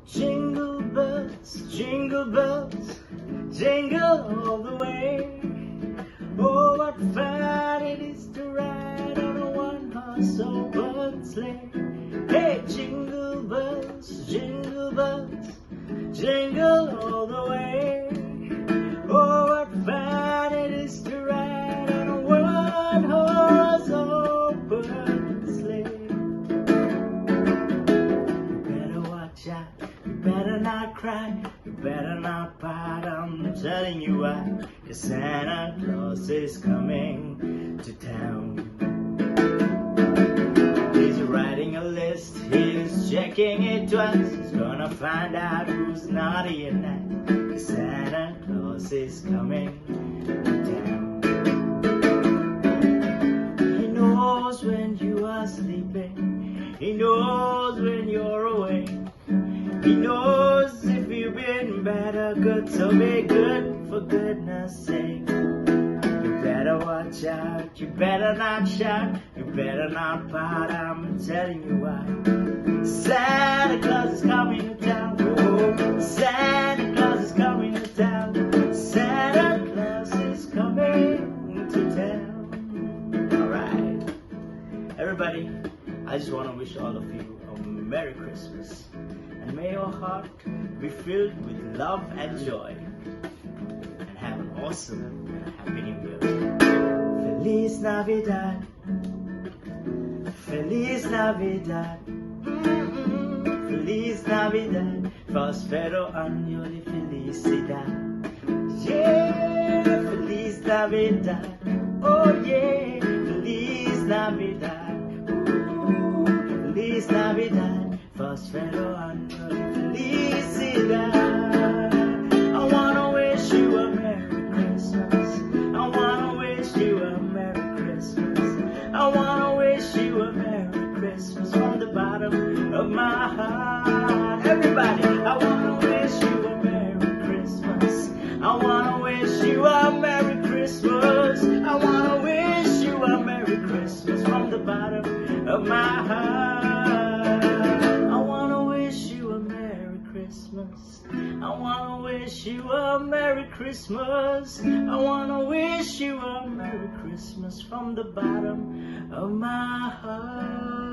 Jingle bells, jingle all the way. Oh, what fun it is to ride on a one-horse open sleigh. Hey, jingle bells, jingle all the way. Oh, what fun it is to ride on a one-horse open sleigh. You better watch out, you better not cry, you better not pout, I'm telling you why. 'Cause Santa Claus is coming to town. He's writing a list, he's checking it twice. He's gonna find out who's naughty and nice. 'Cause Santa Claus is coming to town. He knows when you are sleeping, he knows when you're awake. He knows if you've been bad or good, so be good for goodness sake. You better watch out, you better not shout, you better not pout, I'm telling you why. Santa Claus is coming to town. Oh, Santa Claus is coming to town. Santa Claus is coming to town. Alright, everybody, I just want to wish all of you a Merry Christmas. And may your heart be filled with love and joy. And have an awesome and happy New Year. Feliz Navidad. Feliz Navidad. Feliz Navidad. Prospero año de felicidad. Yeah, Feliz Navidad. Oh yeah, Feliz Navidad. Feliz Navidad. Prospero año de felicidad. I wanna wish you a Merry Christmas. I wanna wish you a Merry Christmas. I wanna wish you a Merry Christmas from the bottom of my heart. Everybody, I wanna wish you a Merry Christmas. I wanna wish you a Merry Christmas. I wanna wish you a Merry Christmas from the bottom of my heart. I wanna wish you a Merry Christmas. I wanna wish you a Merry Christmas. I wanna wish you a Merry Christmas from the bottom of my heart.